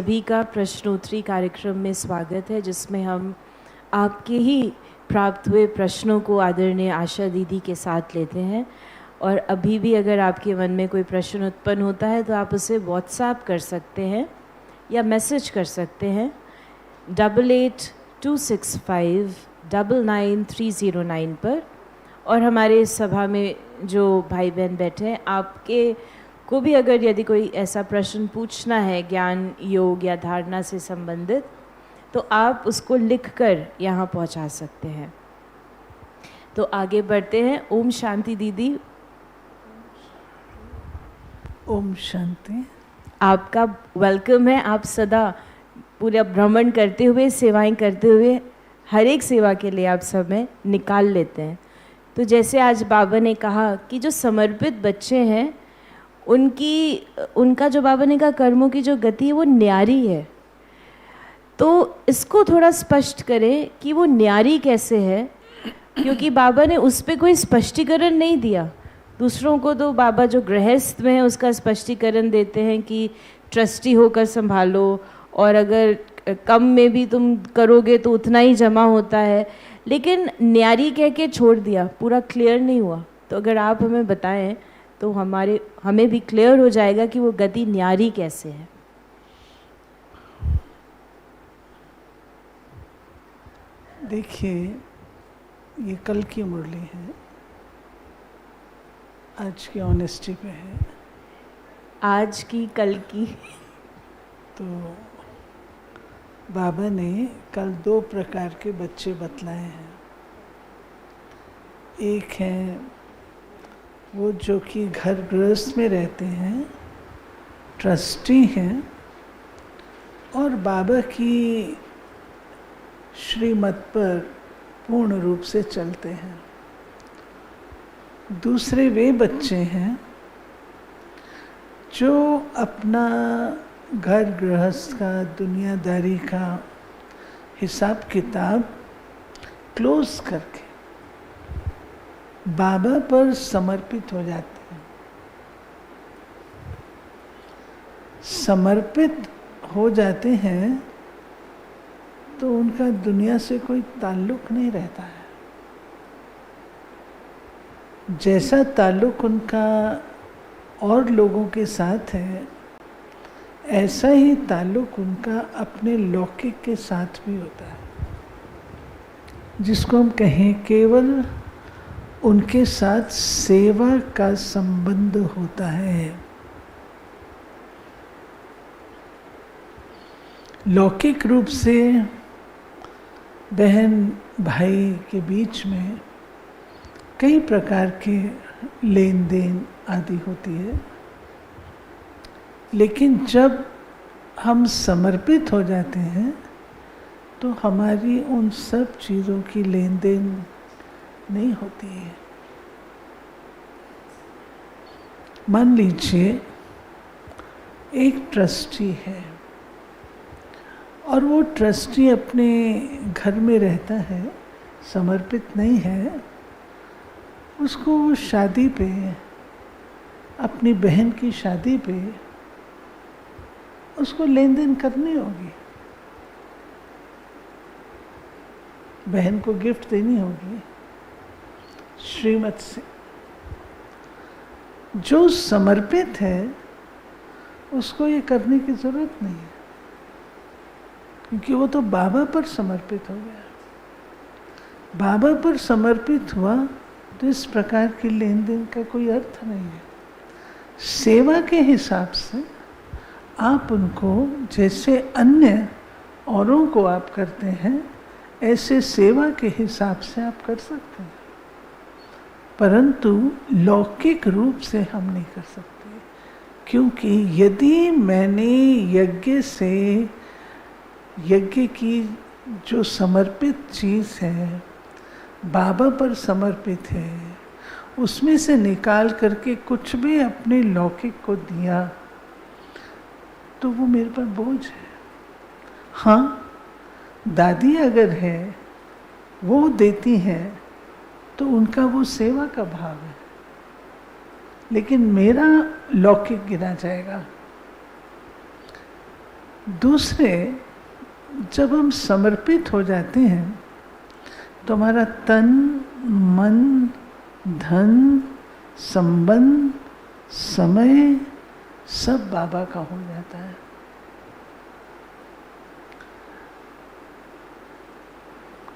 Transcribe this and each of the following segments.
सभी का प्रश्नोत्तरी कार्यक्रम में स्वागत है, जिसमें हम आपके ही प्राप्त हुए प्रश्नों को आदरणीय आशा दीदी के साथ लेते हैं। और अभी भी अगर आपके मन में कोई प्रश्न उत्पन्न होता है तो आप उसे व्हाट्सएप कर सकते हैं या मैसेज कर सकते हैं 8826599309 पर। और हमारे सभा में जो भाई बहन बैठे हैं, आपके को भी अगर यदि कोई ऐसा प्रश्न पूछना है ज्ञान योग या धारणा से संबंधित, तो आप उसको लिखकर यहाँ पहुँचा सकते हैं। तो आगे बढ़ते हैं। ओम शांति दीदी। ओम शांति। आपका वेलकम है। आप सदा पूरा भ्रमण करते हुए, सेवाएं करते हुए, हर एक सेवा के लिए आप समय निकाल लेते हैं। तो जैसे आज बाबा ने कहा कि जो समर्पित बच्चे हैं उनका जो बाबा ने कहा कर्मों की जो गति है वो न्यारी है, तो इसको थोड़ा स्पष्ट करें कि वो न्यारी कैसे है, क्योंकि बाबा ने उस पर कोई स्पष्टीकरण नहीं दिया। दूसरों को तो बाबा जो गृहस्थ में है उसका स्पष्टीकरण देते हैं कि ट्रस्टी होकर संभालो, और अगर कम में भी तुम करोगे तो उतना ही जमा होता है, लेकिन न्यारी कह के छोड़ दिया, पूरा क्लियर नहीं हुआ। तो अगर आप हमें बताएं तो हमें भी क्लियर हो जाएगा कि वो गति न्यारी कैसे है। देखिए, ये कल की मुरली है, आज की ऑनेस्टी पे है। आज की कल की तो बाबा ने कल 2 प्रकार के बच्चे बतलाए हैं। एक है वो जो कि घर गृहस्थ में रहते हैं, ट्रस्टी हैं और बाबा की श्रीमत पर पूर्ण रूप से चलते हैं। दूसरे वे बच्चे हैं जो अपना घर गृहस्थ का, दुनियादारी का हिसाब किताब क्लोज करके बाबा पर समर्पित हो जाते हैं। समर्पित हो जाते हैं तो उनका दुनिया से कोई ताल्लुक नहीं रहता है। जैसा ताल्लुक उनका और लोगों के साथ है, ऐसा ही ताल्लुक उनका अपने लौकिक के साथ भी होता है, जिसको हम कहें केवल उनके साथ सेवा का संबंध होता है। लौकिक रूप से बहन भाई के बीच में कई प्रकार के लेन देन आदि होती है, लेकिन जब हम समर्पित हो जाते हैं तो हमारी उन सब चीज़ों की लेन देन नहीं होती है। मान लीजिए एक ट्रस्टी है और वो ट्रस्टी अपने घर में रहता है, समर्पित नहीं है। उसको शादी पे, अपनी बहन की शादी पे उसको लेन देन करनी होगी, बहन को गिफ्ट देनी होगी श्रीमत से। जो समर्पित है उसको ये करने की जरूरत नहीं है, क्योंकि वो तो बाबा पर समर्पित हो गया। बाबा पर समर्पित हुआ तो इस प्रकार की लेन देन का कोई अर्थ नहीं है। सेवा के हिसाब से आप उनको जैसे अन्य औरों को आप करते हैं, ऐसे सेवा के हिसाब से आप कर सकते हैं, परंतु लौकिक रूप से हम नहीं कर सकते। क्योंकि यदि मैंने यज्ञ की जो समर्पित चीज़ है, बाबा पर समर्पित है, उसमें से निकाल करके कुछ भी अपने लौकिक को दिया तो वो मेरे पर बोझ है। हाँ, दादी अगर है वो देती हैं तो उनका वो सेवा का भाव है, लेकिन मेरा लौकिक गिना जाएगा। दूसरे, जब हम समर्पित हो जाते हैं तो हमारा तन, मन, धन, संबंध, समय सब बाबा का हो जाता है।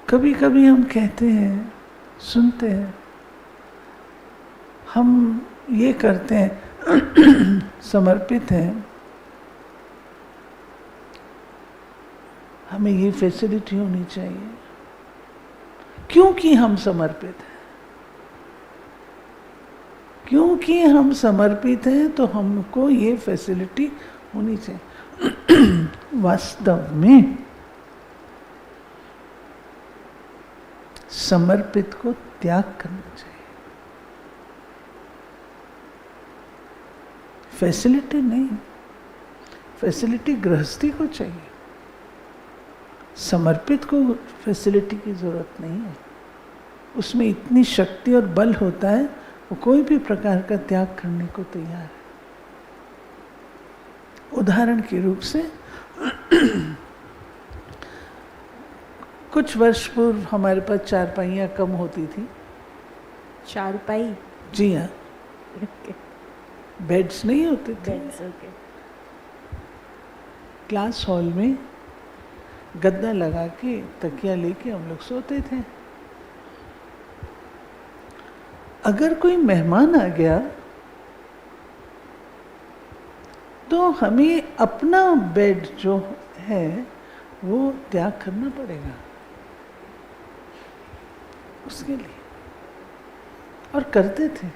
कभी कभी हम कहते हैं, सुनते हैं, हम ये करते हैं, समर्पित हैं, हमें ये फैसिलिटी होनी चाहिए। क्योंकि हम समर्पित हैं, क्योंकि हम समर्पित हैं तो हमको ये फैसिलिटी होनी चाहिए। वास्तव में समर्पित को त्याग करना चाहिए, फैसिलिटी नहीं। फैसिलिटी गृहस्थी को चाहिए, समर्पित को फैसिलिटी की जरूरत नहीं है। उसमें इतनी शक्ति और बल होता है, वो कोई भी प्रकार का त्याग करने को तैयार है। उदाहरण के रूप से कुछ वर्ष पूर्व हमारे पास चारपाइयाँ कम होती थी। चारपाई? जी हाँ, बेड्स नहीं होते थे। क्लास हॉल में गद्दा लगा के तकिया लेके हम लोग सोते थे। अगर कोई मेहमान आ गया तो हमें अपना बेड जो है वो त्याग करना पड़ेगा उसके लिए, और करते थे।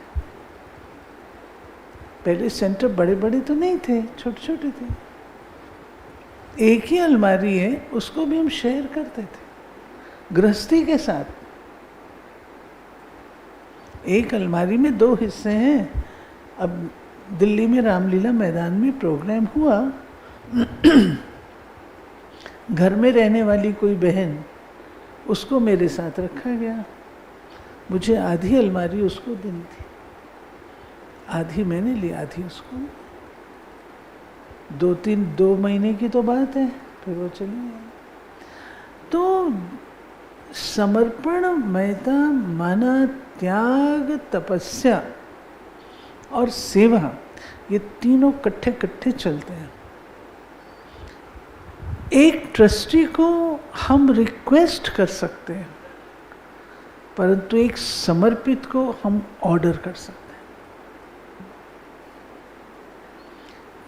पहले सेंटर बड़े बड़े तो नहीं थे, छोटे छोटे थे। एक ही अलमारी है, उसको भी हम शेयर करते थे गृहस्थी के साथ। एक अलमारी में 2 हिस्से हैं। अब दिल्ली में रामलीला मैदान में प्रोग्राम हुआ, घर में रहने वाली कोई बहन, उसको मेरे साथ रखा गया। मुझे आधी अलमारी उसको देनी थी, आधी मैंने ली, आधी उसको। 2 महीने की तो बात है, फिर वो चली गई। तो समर्पण, मयता, माना, त्याग, तपस्या और सेवा, ये तीनों कट्ठे चलते हैं। एक ट्रस्टी को हम रिक्वेस्ट कर सकते हैं, परंतु एक समर्पित को हम ऑर्डर कर सकते हैं।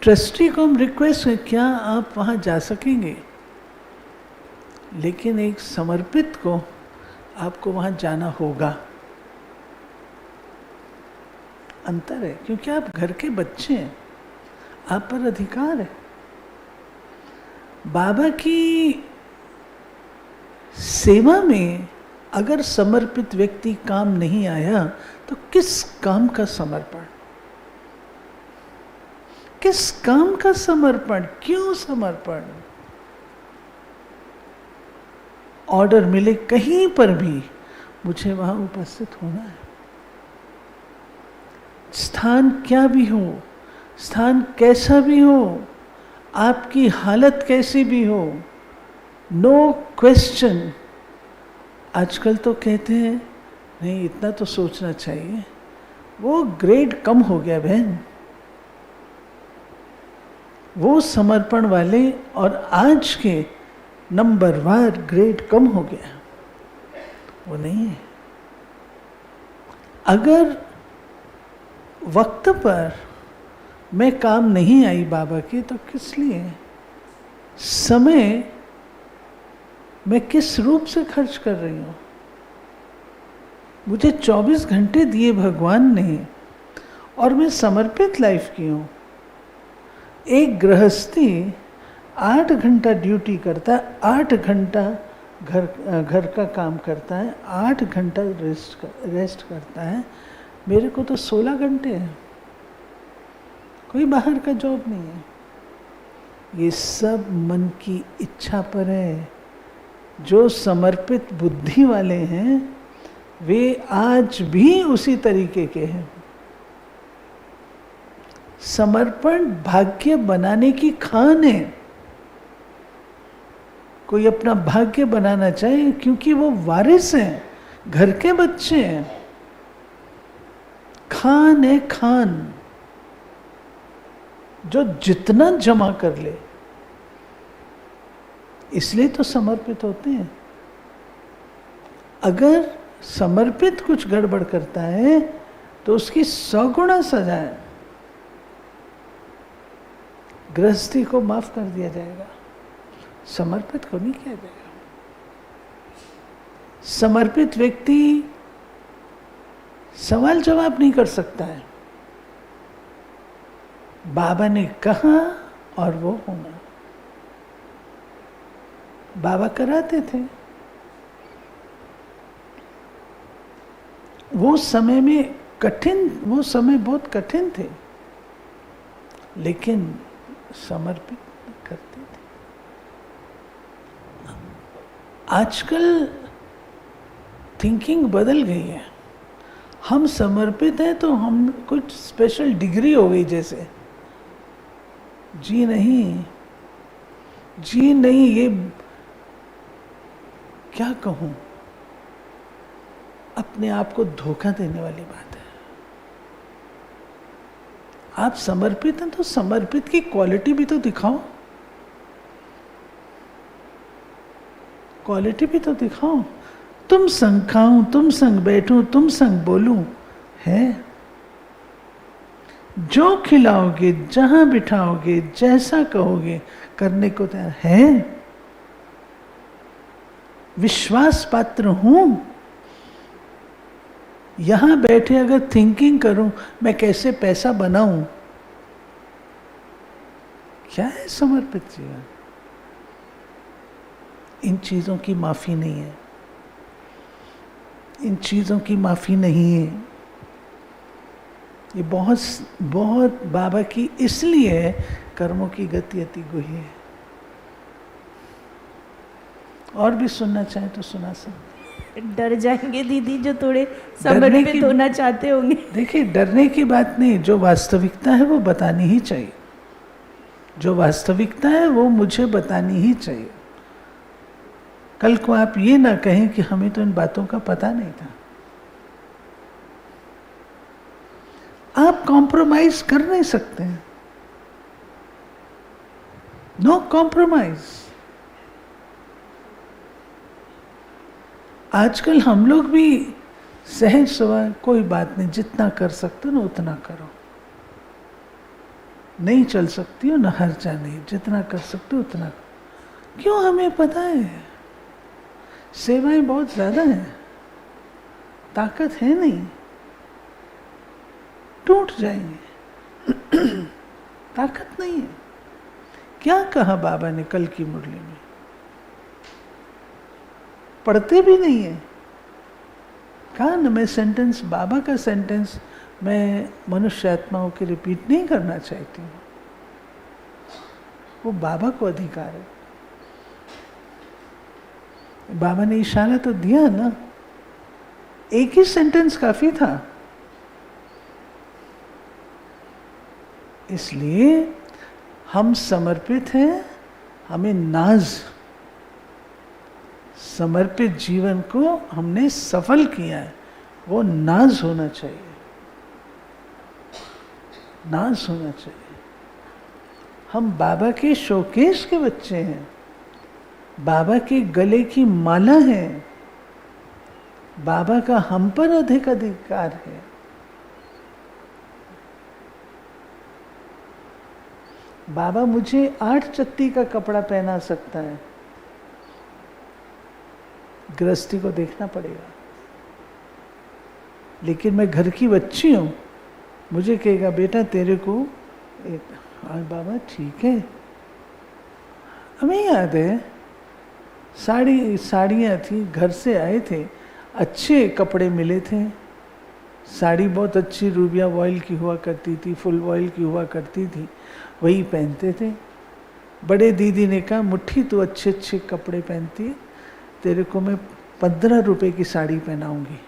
ट्रस्टी को हम रिक्वेस्ट करें, क्या आप वहां जा सकेंगे, लेकिन एक समर्पित को आपको वहां जाना होगा। अंतर है, क्योंकि आप घर के बच्चे हैं, आप पर अधिकार है। बाबा की सेवा में अगर समर्पित व्यक्ति काम नहीं आया तो किस काम का समर्पण, किस काम का समर्पण, क्यों समर्पण? ऑर्डर मिले कहीं पर भी, मुझे वहां उपस्थित होना है। स्थान क्या भी हो, स्थान कैसा भी हो, आपकी हालत कैसी भी हो, नो क्वेश्चन। आजकल तो कहते हैं नहीं, इतना तो सोचना चाहिए, वो ग्रेड कम हो गया बहन, वो समर्पण वाले और आज के नंबरवार ग्रेड कम हो गया, वो नहीं है। अगर वक्त पर मैं काम नहीं आई बाबा की, तो किस लिए? समय मैं किस रूप से खर्च कर रही हूँ? मुझे 24 घंटे दिए भगवान ने, और मैं समर्पित लाइफ की हूँ। एक गृहस्थी 8 घंटा ड्यूटी करता है, 8 घंटा घर का काम करता है, 8 घंटा रेस्ट करता है। मेरे को तो 16 घंटे हैं, कोई बाहर का जॉब नहीं है। ये सब मन की इच्छा पर है। जो समर्पित बुद्धि वाले हैं वे आज भी उसी तरीके के हैं। समर्पण भाग्य बनाने की खान है। कोई अपना भाग्य बनाना चाहे, क्योंकि वो वारिस हैं, घर के बच्चे हैं, खान है खान, जो जितना जमा कर ले, इसलिए तो समर्पित होते हैं। अगर समर्पित कुछ गड़बड़ करता है तो उसकी 100 गुना सजा है, गृहस्थी को माफ कर दिया जाएगा, समर्पित को नहीं किया जाएगा। समर्पित व्यक्ति सवाल जवाब नहीं कर सकता है, बाबा ने कहा और वो होना। बाबा कराते थे, वो समय में कठिन, वो समय बहुत कठिन थे, लेकिन समर्पित करते थे। आजकल थिंकिंग बदल गई है, हम समर्पित हैं तो हम कुछ स्पेशल डिग्री हो गई जैसे। जी नहीं, जी नहीं, ये क्या कहूं, अपने आप को धोखा देने वाली बात है। आप समर्पित हैं तो समर्पित की क्वालिटी भी तो दिखाओ, क्वालिटी भी तो दिखाओ। तुम संग खाऊं, तुम संग बैठूं, तुम संग बोलूं, है जो खिलाओगे, जहां बिठाओगे, जैसा कहोगे करने को तैयार है। विश्वास पात्र हूं। यहां बैठे अगर थिंकिंग करूं मैं कैसे पैसा बनाऊं, क्या है समर्पित जीवन? इन चीजों की माफी नहीं है, इन चीजों की माफी नहीं है। ये बहुत बहुत बाबा की इसलिए है, कर्मों की गति अति गुही है। और भी सुनना चाहे तो सुना सकते। डर जाएंगे दीदी जो थोड़े समर्पित होना चाहते होंगे। देखिए, डरने की बात नहीं, जो वास्तविकता है वो बतानी ही चाहिए, जो वास्तविकता है वो मुझे बतानी ही चाहिए। कल को आप ये ना कहें कि हमें तो इन बातों का पता नहीं था। आप कॉम्प्रोमाइज कर नहीं सकते हैं, नो कॉम्प्रोमाइज। आजकल हम लोग भी सहज स्वभाव, कोई बात नहीं, जितना कर सकते हो ना उतना करो, नहीं चल सकती हो ना हर्जा नहीं, जितना कर सकते हो उतना करो। क्यों? हमें पता है सेवाएं बहुत ज्यादा हैं, ताकत है नहीं, टूट जाएंगे, ताकत नहीं है। क्या कहा बाबा ने कल की मुरली में? पढ़ते भी नहीं है, कहा ना, मैं सेंटेंस, बाबा का सेंटेंस मैं मनुष्य आत्माओं के रिपीट नहीं करना चाहती हूँ, वो बाबा को अधिकार है। बाबा ने इशारा तो दिया ना, एक ही सेंटेंस काफी था। इसलिए हम समर्पित हैं, हमें नाज, समर्पित जीवन को हमने सफल किया है, वो नाज होना चाहिए, नाज होना चाहिए। हम बाबा के शोकेश के बच्चे हैं, बाबा के गले की माला है, बाबा का हम पर अधिक अधिकार है। बाबा मुझे 8 चत्ती का कपड़ा पहना सकता है, गृहस्थी को देखना पड़ेगा। लेकिन मैं घर की बच्ची हूं, मुझे कहेगा बेटा तेरे को हाँ बाबा ठीक है। हमें याद है साड़ियाँ थी, घर से आए थे, अच्छे कपड़े मिले थे, साड़ी बहुत अच्छी रूबिया वॉयल की हुआ करती थी, फुल वॉयल की हुआ करती थी, वही पहनते थे। बड़े दीदी ने कहा मुट्ठी तो अच्छे अच्छे कपड़े पहनती है, तेरे को मैं 15 रुपए की साड़ी पहनाऊंगी।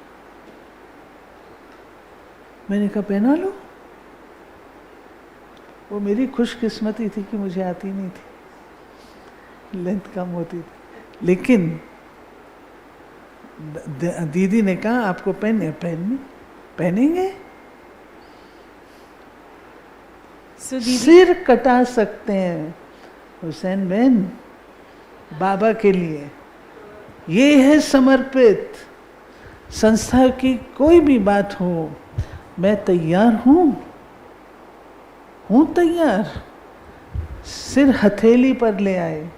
मैंने कहा पहना लो। वो मेरी खुशकिस्मती थी कि मुझे आती नहीं थी, लेंथ कम होती थी। लेकिन दीदी ने कहा आपको पहनेंगे। सिर कटा सकते हैं हुसैन बहन बाबा के लिए। ये है समर्पित। संस्था की कोई भी बात हो, मैं तैयार हूँ तैयार। सिर हथेली पर ले आए।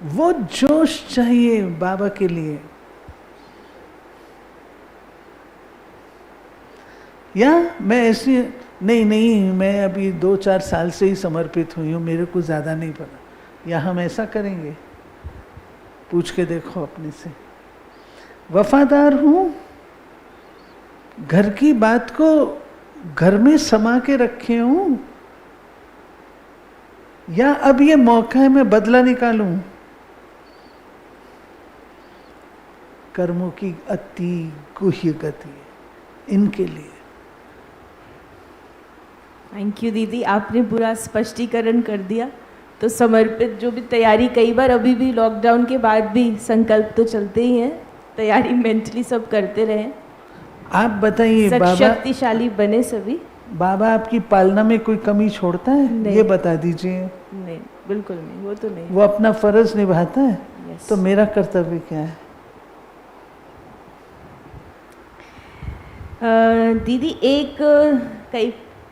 वो जोश चाहिए बाबा के लिए। या मैं ऐसी नहीं, मैं अभी 2-4 साल से ही समर्पित हुई हूँ, मेरे को ज़्यादा नहीं पता। या हम ऐसा करेंगे? पूछ के देखो अपने से। वफादार हूँ, घर की बात को घर में समा के रखे हूँ, या अब ये मौका है मैं बदला निकालूं? कर्मों की अति गुह्य गति इनके लिए। थैंक यू दीदी, आपने पूरा स्पष्टीकरण कर दिया। तो समर्पित जो भी तैयारी, कई बार अभी भी लॉकडाउन के बाद भी संकल्प तो चलते ही हैं, तैयारी मेंटली सब करते रहे। आप बताइए बाबा, शक्तिशाली बने सभी। बाबा आपकी पालना में कोई कमी छोड़ता है? ये बता दीजिए। नहीं, बिल्कुल नहीं, वो तो नहीं। वो अपना फर्ज निभाता है। yes. तो मेरा कर्तव्य क्या है? दीदी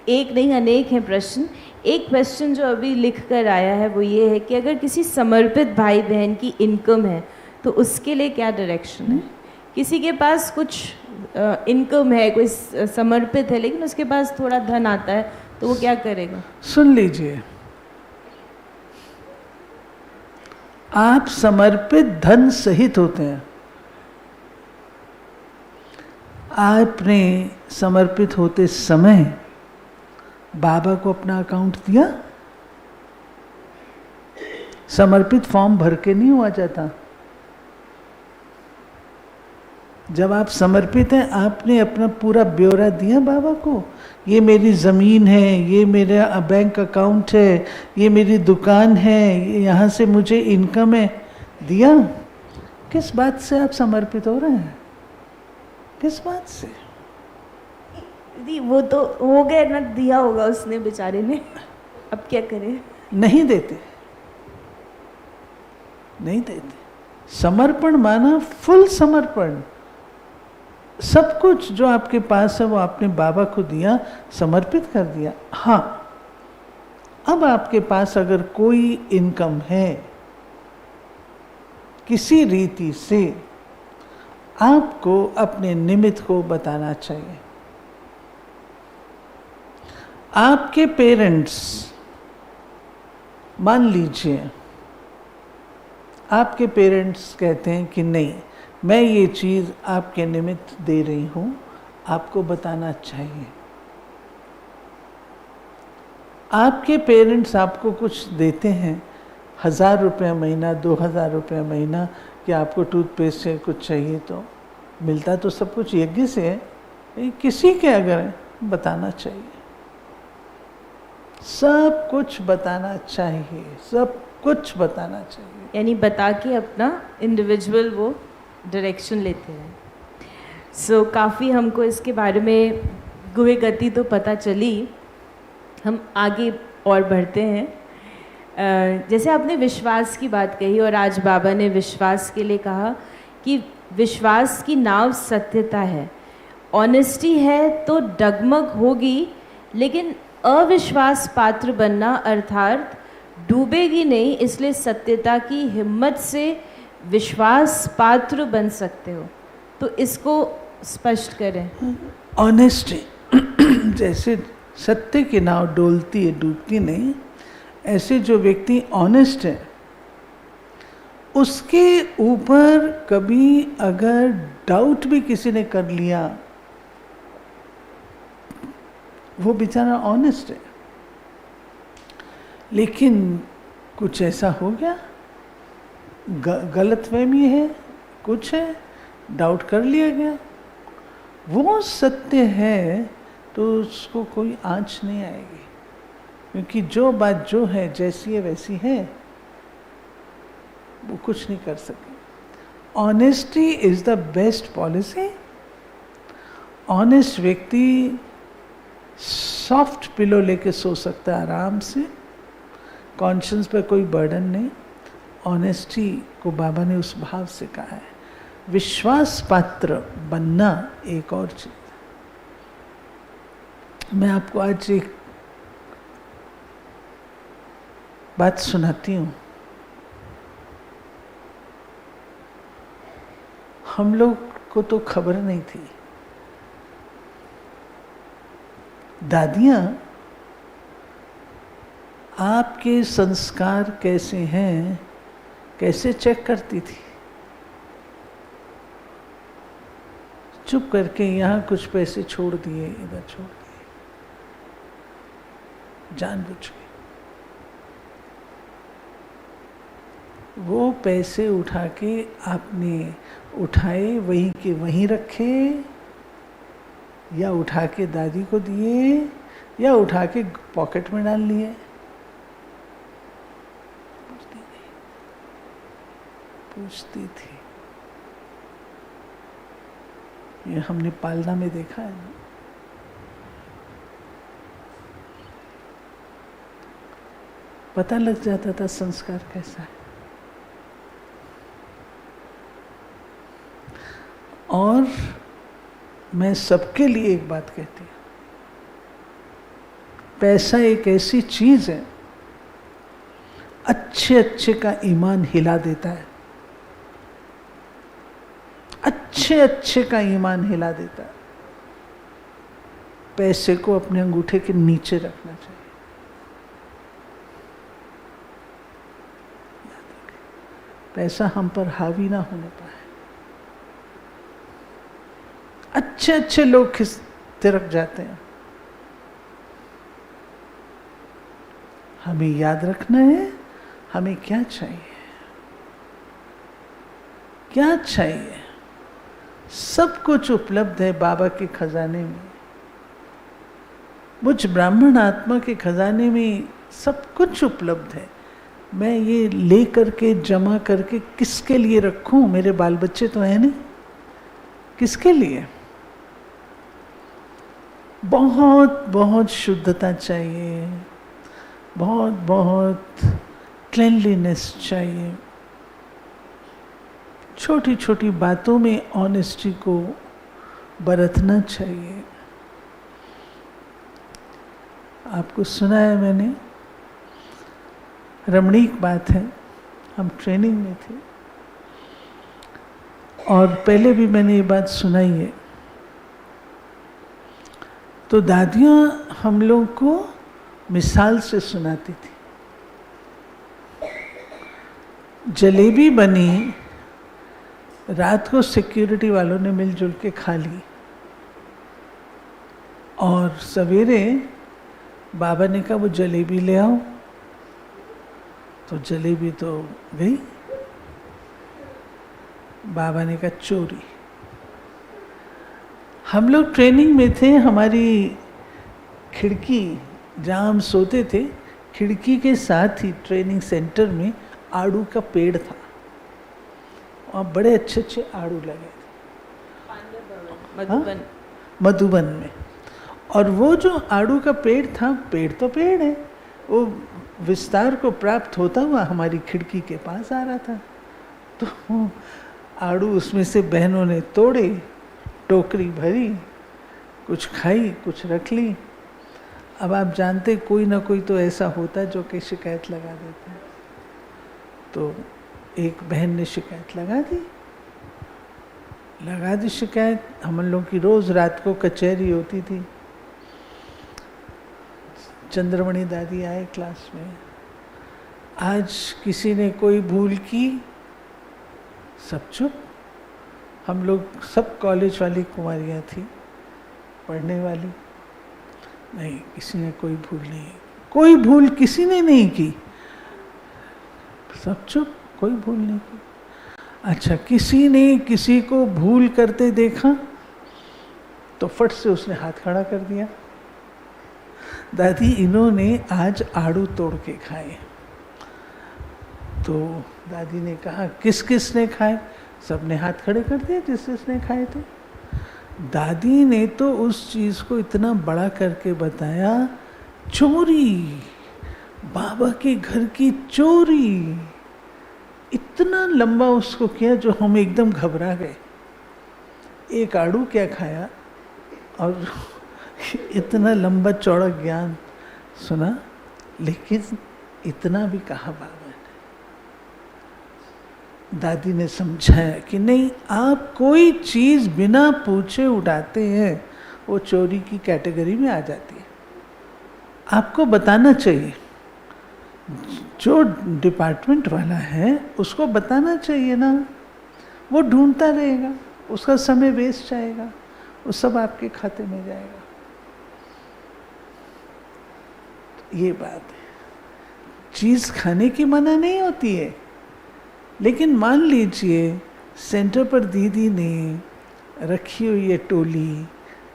एक नहीं अनेक हैं प्रश्न। एक क्वेश्चन जो अभी लिख कर आया है वो ये है कि अगर किसी समर्पित भाई बहन की इनकम है तो उसके लिए क्या डायरेक्शन है? किसी के पास कुछ इनकम है, कोई समर्पित है, लेकिन उसके पास थोड़ा धन आता है, तो वो क्या करेगा? सुन लीजिए, आप समर्पित धन सहित होते हैं। आपने समर्पित होते समय बाबा को अपना अकाउंट दिया? समर्पित फॉर्म भर के नहीं हुआ जाता। जब आप समर्पित हैं, आपने अपना पूरा ब्यौरा दिया बाबा को। ये मेरी ज़मीन है, ये मेरा बैंक अकाउंट है, ये मेरी दुकान है, यहाँ से मुझे इनकम है, दिया। किस बात से आप समर्पित हो रहे हैं? किस बात से? दीदी वो तो हो गया ना, दिया होगा उसने बेचारे ने, अब क्या करें? नहीं देते, नहीं देते। समर्पण माना फुल समर्पण। सब कुछ जो आपके पास है वो आपने बाबा को दिया, समर्पित कर दिया। हाँ, अब आपके पास अगर कोई इनकम है किसी रीति से, आपको अपने निमित्त को बताना चाहिए। आपके पेरेंट्स, मान लीजिए आपके पेरेंट्स कहते हैं कि नहीं, मैं ये चीज़ आपके निमित्त दे रही हूँ, आपको बताना चाहिए। आपके पेरेंट्स आपको कुछ देते हैं, 1000 रुपये महीना, 2000 रुपये महीना, कि आपको टूथपेस्ट से कुछ चाहिए तो मिलता तो सब कुछ यज्ञ से है। किसी के अगर बताना चाहिए, सब कुछ बताना चाहिए, सब कुछ बताना चाहिए। यानी बता के अपना इंडिविजुअल वो डायरेक्शन लेते हैं। सो काफ़ी हमको इसके बारे में गुहे गति तो पता चली। हम आगे और बढ़ते हैं। जैसे आपने विश्वास की बात कही, और आज बाबा ने विश्वास के लिए कहा कि विश्वास की नाव सत्यता है। ऑनेस्टी है तो डगमग होगी, लेकिन अविश्वास पात्र बनना अर्थात डूबेगी नहीं। इसलिए सत्यता की हिम्मत से विश्वास पात्र बन सकते हो। तो इसको स्पष्ट करें। ऑनेस्टी जैसे सत्य की नाव डोलती है, डूबती नहीं, ऐसे जो व्यक्ति ऑनेस्ट है, उसके ऊपर कभी अगर डाउट भी किसी ने कर लिया, वो बेचारा ऑनेस्ट है। लेकिन कुछ ऐसा हो गया, गलतफहमी है, कुछ है, डाउट कर लिया गया, वो सत्य है तो उसको कोई आँच नहीं आएगी, क्योंकि जो बात जो है, जैसी है वैसी है। वो कुछ नहीं कर सके। Honesty is the best policy. Honest व्यक्ति सॉफ्ट पिलो लेके सो सकता है आराम से, कॉन्शियस पे कोई बर्डन नहीं। ऑनेस्टी को बाबा ने उस भाव से कहा है। विश्वास पात्र बनना एक और चीज। मैं आपको आज एक बात सुनाती हूँ। हम लोग को तो खबर नहीं थी। दादियाँ आपके संस्कार कैसे हैं कैसे चेक करती थी। चुप करके यहाँ कुछ पैसे छोड़ दिए, इधर छोड़ दिए, जानबूझ के। वो पैसे उठा के आपने उठाए, वहीं के वहीं रखे, या उठा के दादी को दिए, या उठा के पॉकेट में डाल लिए। पूछती थी। ये हमने पालना में देखा है ना। पता लग जाता था संस्कार कैसा है। और मैं सबके लिए एक बात कहती हूँ, पैसा एक ऐसी चीज है, अच्छे अच्छे का ईमान हिला देता है। अच्छे अच्छे का ईमान हिला देता है। पैसे को अपने अंगूठे के नीचे रखना चाहिए। पैसा हम पर हावी ना होने पाए। अच्छे अच्छे लोग तिरक जाते हैं। हमें याद रखना है हमें क्या चाहिए, क्या चाहिए। सब कुछ उपलब्ध है बाबा के खजाने में। मुझ ब्राह्मण आत्मा के खजाने में सब कुछ उपलब्ध है। मैं ये ले करके जमा करके किसके लिए रखूं? मेरे बाल बच्चे तो हैं नहीं, किसके लिए? बहुत बहुत शुद्धता चाहिए, बहुत बहुत क्लीनलीनेस चाहिए। छोटी छोटी बातों में ऑनेस्टी को बरतना चाहिए। आपको सुना है मैंने, रमणीक बात है। हम ट्रेनिंग में थे और पहले भी मैंने ये बात सुनाई है। तो दादियाँ हम लोग को मिसाल से सुनाती थी। जलेबी बनी, रात को सिक्योरिटी वालों ने मिलजुल के खा ली और सवेरे बाबा ने कहा वो जलेबी ले आओ। तो जलेबी तो गई। बाबा ने कहा चोरी। हम लोग ट्रेनिंग में थे। हमारी खिड़की जहाँ हम सोते थे, खिड़की के साथ ही ट्रेनिंग सेंटर में आड़ू का पेड़ था और बड़े अच्छे अच्छे आड़ू लगे थे मधुबन, मधुबन में। और वो जो आड़ू का पेड़ था, पेड़ तो पेड़ है, वो विस्तार को प्राप्त होता हुआ हमारी खिड़की के पास आ रहा था। तो आड़ू उसमें से बहनों ने तोड़े, टोकरी भरी, कुछ खाई, कुछ रख ली। अब आप जानते कोई ना कोई तो ऐसा होता है जो कि शिकायत लगा देता है। तो एक बहन ने शिकायत लगा दी शिकायत। हम लोग की रोज रात को कचहरी होती थी। चंद्रमणि दादी आए क्लास में, आज किसी ने कोई भूल की, सब चुप। हम लोग सब कॉलेज वाली कुमारियाँ थी, पढ़ने वाली। नहीं, किसी ने कोई भूल नहीं, कोई भूल किसी ने नहीं की, सब चुप, कोई भूल नहीं की। अच्छा, किसी ने किसी को भूल करते देखा तो फट से उसने हाथ खड़ा कर दिया, दादी इन्होंने आज आड़ू तोड़ के खाए। तो दादी ने कहा किस किस ने खाए? सबने हाथ खड़े कर दिए जिस जिसने खाए थे। दादी ने तो उस चीज को इतना बड़ा करके बताया, चोरी, बाबा के घर की चोरी। इतना लंबा उसको किया जो हम एकदम घबरा गए। एक आड़ू क्या खाया और इतना लंबा चौड़ा ज्ञान सुना, लेकिन इतना भी कहा बाबा ने। दादी ने समझाया कि नहीं, आप कोई चीज बिना पूछे उठाते हैं वो चोरी की कैटेगरी में आ जाती है। आपको बताना चाहिए, जो डिपार्टमेंट वाला है उसको बताना चाहिए ना। वो ढूंढता रहेगा, उसका समय वेस्ट जाएगा, वो सब आपके खाते में जाएगा। ये बात है। चीज खाने की मना नहीं होती है, लेकिन मान लीजिए सेंटर पर दीदी ने रखी हुई है टोली,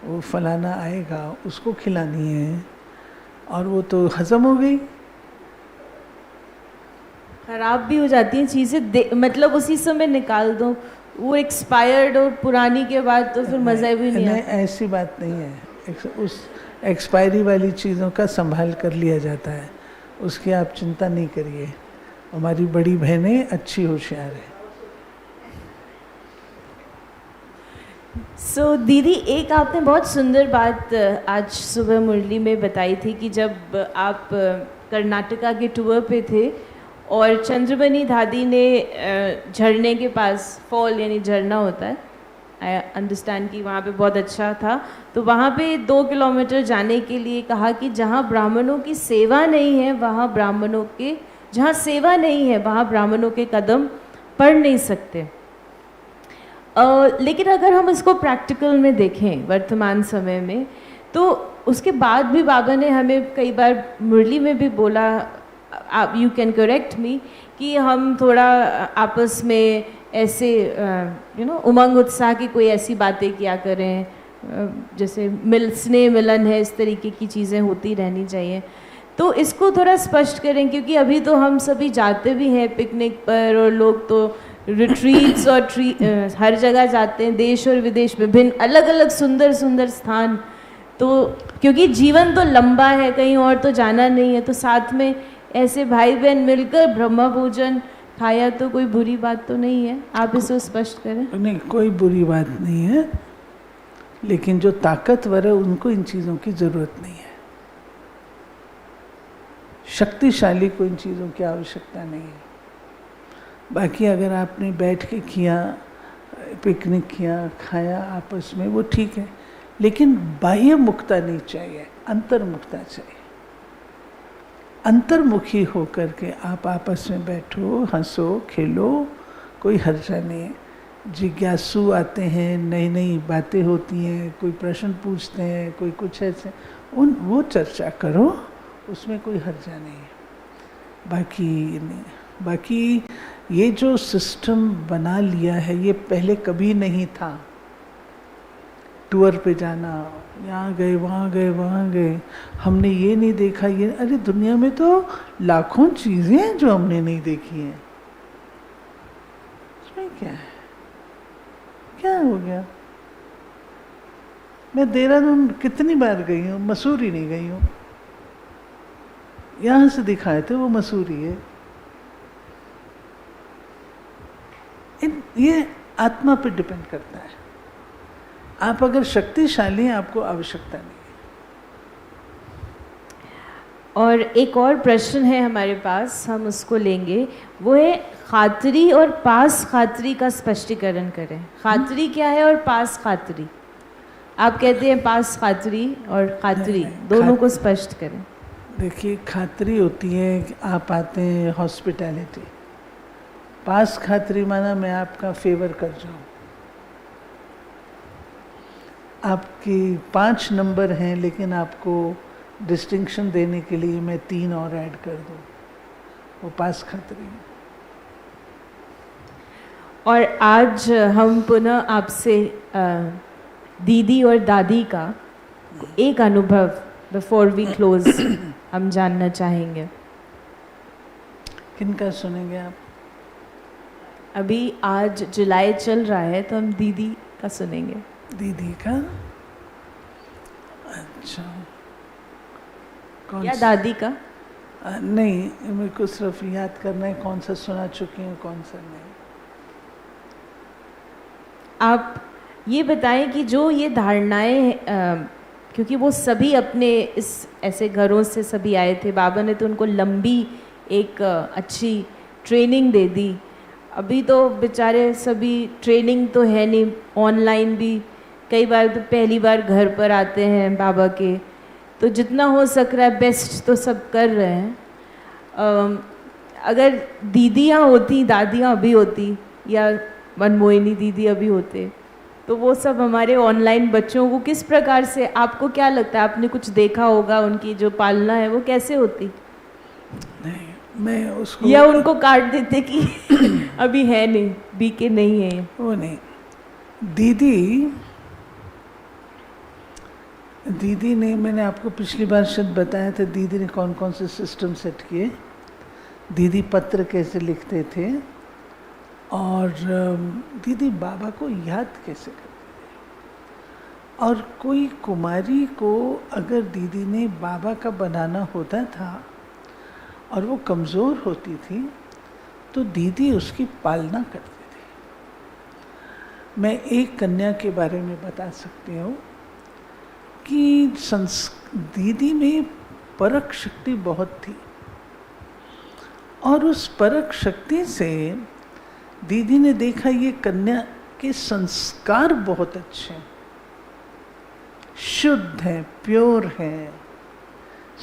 वो फलाना आएगा उसको खिलानी है, और वो तो हजम हो गई, खराब भी हो जाती हैं चीज़ें, मतलब उसी समय निकाल दो, वो एक्सपायर्ड और पुरानी के बाद तो फिर मज़ा भी नहीं आता। ऐसी बात नहीं है। उस एक्सपायरी वाली चीज़ों का संभाल कर लिया जाता है, उसकी आप चिंता नहीं करिए। हमारी बड़ी बहनें अच्छी होशियार है। दीदी, एक आपने बहुत सुंदर बात आज सुबह मुरली में बताई थी कि जब आप कर्नाटका के टूर पे थे और चंद्रमणि दादी ने झरने के पास, फॉल यानी झरना होता है, आई अंडरस्टैंड कि वहाँ पे बहुत अच्छा था, तो वहाँ पे 2 किलोमीटर जाने के लिए कहा कि जहाँ ब्राह्मणों की सेवा नहीं है वहाँ जहाँ सेवा नहीं है वहाँ ब्राह्मणों के कदम पड़ नहीं सकते। लेकिन अगर हम इसको प्रैक्टिकल में देखें वर्तमान समय में, तो उसके बाद भी बाबा ने हमें कई बार मुरली में भी बोला, आप यू कैन करेक्ट मी, कि हम थोड़ा आपस में ऐसे उमंग उत्साह की कोई ऐसी बातें किया करें, जैसे स्नेह मिलन है, इस तरीके की चीज़ें होती रहनी चाहिए। तो इसको थोड़ा स्पष्ट करें, क्योंकि अभी तो हम सभी जाते भी हैं पिकनिक पर, और लोग तो रिट्रीट्स और हर जगह जाते हैं, देश और विदेश में भिन्न अलग अलग सुंदर सुंदर स्थान। तो क्योंकि जीवन तो लंबा है, कहीं और तो जाना नहीं है, तो साथ में ऐसे भाई बहन मिलकर ब्रह्म भोजन खाया तो कोई बुरी बात तो नहीं है। आप इसे स्पष्ट करें। नहीं, कोई बुरी बात नहीं है, लेकिन जो ताकतवर है उनको इन चीज़ों की ज़रूरत नहीं है। शक्तिशाली को इन चीज़ों की आवश्यकता नहीं है। बाकी अगर आपने बैठ के किया, पिकनिक किया, खाया आपस में, वो ठीक है, लेकिन बाह्य मुक्ता नहीं चाहिए, अंतर्मुक्ता चाहिए। अंतर्मुखी होकर के आप आपस में बैठो, हंसो, खेलो, कोई हर्जा नहीं है। जिज्ञासु आते हैं, नई नई बातें होती हैं, कोई प्रश्न पूछते हैं, कोई कुछ ऐसे, वो चर्चा करो, उसमें कोई हर्जा नहीं है। बाकी ये जो सिस्टम बना लिया है, ये पहले कभी नहीं था। टूर पे जाना, यहाँ गए, वहाँ गए, वहाँ गए, हमने ये नहीं देखा, ये, अरे दुनिया में तो लाखों चीज़ें हैं जो हमने नहीं देखी हैं। इसमें क्या है? क्या हो गया? मैं देहरादून कितनी बार गई हूँ, मसूरी नहीं गई हूँ। यहाँ से दिखाए थे वो मसूरी है। ये आत्मा पे डिपेंड करता है। आप अगर शक्तिशाली हैं, आपको आवश्यकता नहीं है। और एक और प्रश्न है हमारे पास, हम उसको लेंगे, वो है खातरी और पास खातरी का स्पष्टीकरण करें। खातरी क्या है और पास खातरी? आप कहते हैं पास खातरी और खातरी, दोनों को स्पष्ट करें। देखिए, खातरी होती है कि आप आते हैं हॉस्पिटैलिटी। पास खातरी माना मैं आपका फेवर कर जाऊं। आपकी 5 नंबर हैं, लेकिन आपको डिस्टिंक्शन देने के लिए मैं 3 और ऐड कर दूं, वो पास खातरी है। और आज हम पुनः आपसे दीदी और दादी का एक अनुभव बिफोर वी क्लोज हम जानना चाहेंगे। किनका सुनेंगे आप? अभी आज जुलाई चल रहा है तो हम दीदी का सुनेंगे। दीदी का? अच्छा, कौन या सा? दादी का? नहीं, मेरे को सिर्फ याद करना है कौन सा सुना चुकी हूँ कौन सा नहीं। आप ये बताएं कि जो ये धारणाएं, क्योंकि वो सभी अपने इस ऐसे घरों से सभी आए थे, बाबा ने तो उनको लंबी एक अच्छी ट्रेनिंग दे दी। अभी तो बेचारे सभी ट्रेनिंग तो है नहीं, ऑनलाइन भी कई बार तो पहली बार घर पर आते हैं बाबा के, तो जितना हो सक रहा है बेस्ट तो सब कर रहे हैं। अगर दीदियाँ होती, दादियाँ अभी होती या मनमोहिनी दीदी अभी होते, तो वो सब हमारे ऑनलाइन बच्चों को किस प्रकार से, आपको क्या लगता है, आपने कुछ देखा होगा उनकी जो पालना है वो कैसे होती? नहीं, मैं उसको या उनको काट देते कि अभी है नहीं, बीके नहीं है? वो नहीं। दीदी ने, मैंने आपको पिछली बार शायद बताया था, दीदी ने कौन कौन से सिस्टम सेट किए। दीदी पत्र कैसे लिखते थे, और दीदी बाबा को याद कैसे करते थे। और कोई कुमारी को अगर दीदी ने बाबा का बनाना होता था और वो कमज़ोर होती थी तो दीदी उसकी पालना करती थी। मैं एक कन्या के बारे में बता सकती हूँ कि दीदी में परख शक्ति बहुत थी, और उस परख शक्ति से दीदी ने देखा ये कन्या के संस्कार बहुत अच्छे हैं, शुद्ध हैं, प्योर हैं,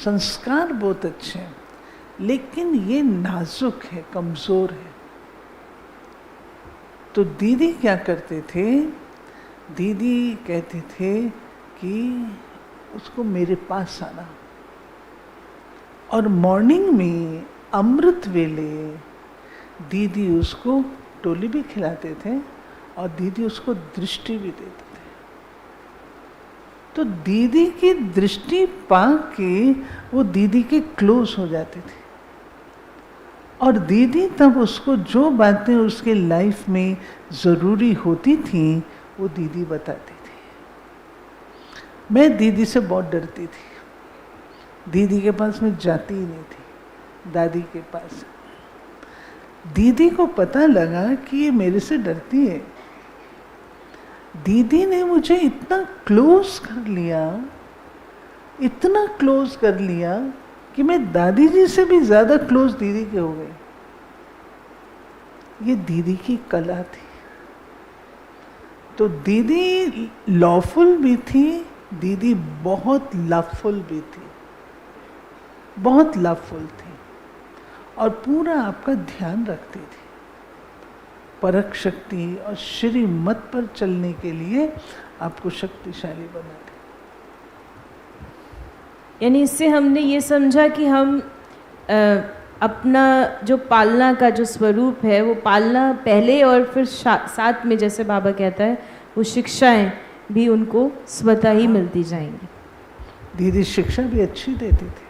संस्कार बहुत अच्छे हैं, लेकिन ये नाजुक है, कमज़ोर है। तो दीदी क्या करते थे, दीदी कहते थे कि उसको मेरे पास आना, और मॉर्निंग में अमृत वेले दीदी उसको टोली भी खिलाते थे और दीदी उसको दृष्टि भी देते थे। तो दीदी की दृष्टि पा के वो दीदी के क्लोज हो जाते थे, और दीदी तब उसको जो बातें उसके लाइफ में ज़रूरी होती थी वो दीदी बताती थी। मैं दीदी से बहुत डरती थी, दीदी के पास मैं जाती ही नहीं थी, दादी के पास। दीदी को पता लगा कि ये मेरे से डरती है। दीदी ने मुझे इतना क्लोज कर लिया, इतना क्लोज कर लिया कि मैं दादी जी से भी ज़्यादा क्लोज दीदी के हो गए। ये दीदी की कला थी। तो दीदी लॉफुल भी थी, दीदी बहुत लवफुल भी थी, बहुत लवफुल थी, और पूरा आपका ध्यान रखती थी। परख शक्ति और श्रीमत पर चलने के लिए आपको शक्तिशाली बनाती। यानी इससे हमने ये समझा कि हम अपना जो पालना का जो स्वरूप है वो पालना पहले, और फिर साथ में जैसे बाबा कहता है वो शिक्षाएं भी उनको स्वतः ही मिलती जाएंगी। दीदी शिक्षा भी अच्छी देती थी।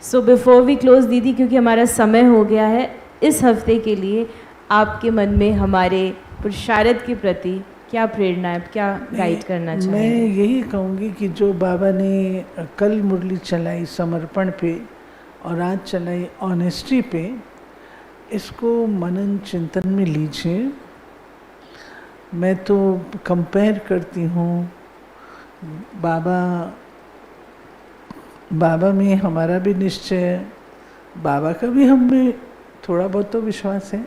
सो बिफोर वी क्लोज दीदी, क्योंकि हमारा समय हो गया है, इस हफ्ते के लिए आपके मन में हमारे पुरुषार्थ के प्रति क्या प्रेरणा है, क्या गाइड करना चाहिए? मैं यही कहूँगी कि जो बाबा ने कल मुरली चलाई समर्पण पे और आज चलाई ऑनेस्टी पे, इसको मनन चिंतन में लीजिए। मैं तो कंपेयर करती हूँ बाबा में हमारा भी निश्चय, बाबा का भी हम में थोड़ा बहुत तो विश्वास है,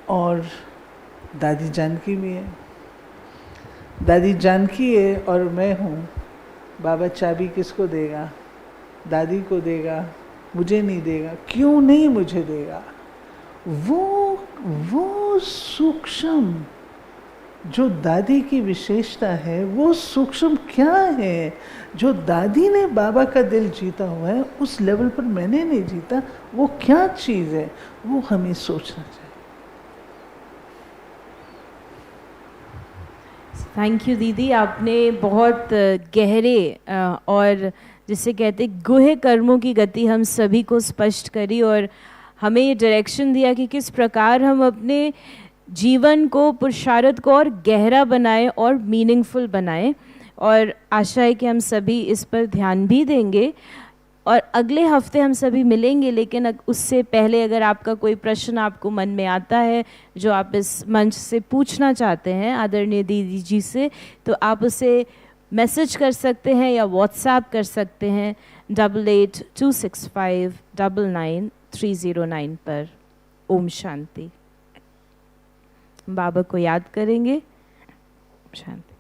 और दादी जानकी भी है। दादी जानकी है और मैं हूँ। बाबा चाबी किसको देगा? दादी को देगा, मुझे नहीं देगा। क्यों नहीं मुझे देगा? वो सूक्ष्म जो दादी की विशेषता है, वो सूक्ष्म क्या है जो दादी ने बाबा का दिल जीता हुआ है, उस लेवल पर मैंने नहीं जीता। वो क्या चीज़ है, वो हमें सोचना चाहिए। थैंक यू दीदी, आपने बहुत गहरे और जिसे कहते गूढ़ कर्मों की गति हम सभी को स्पष्ट करी, और हमें ये डायरेक्शन दिया कि किस प्रकार हम अपने जीवन को, पुरुषार्थ को और गहरा बनाएं और मीनिंगफुल बनाएं। और आशा है कि हम सभी इस पर ध्यान भी देंगे और अगले हफ्ते हम सभी मिलेंगे। लेकिन उससे पहले अगर आपका कोई प्रश्न आपको मन में आता है जो आप इस मंच से पूछना चाहते हैं आदरणीय दीदी जी से, तो आप उसे मैसेज कर सकते हैं या व्हाट्सएप कर सकते हैं 8826599309 पर। ओम शांति। बाबा को याद करेंगे। शांति।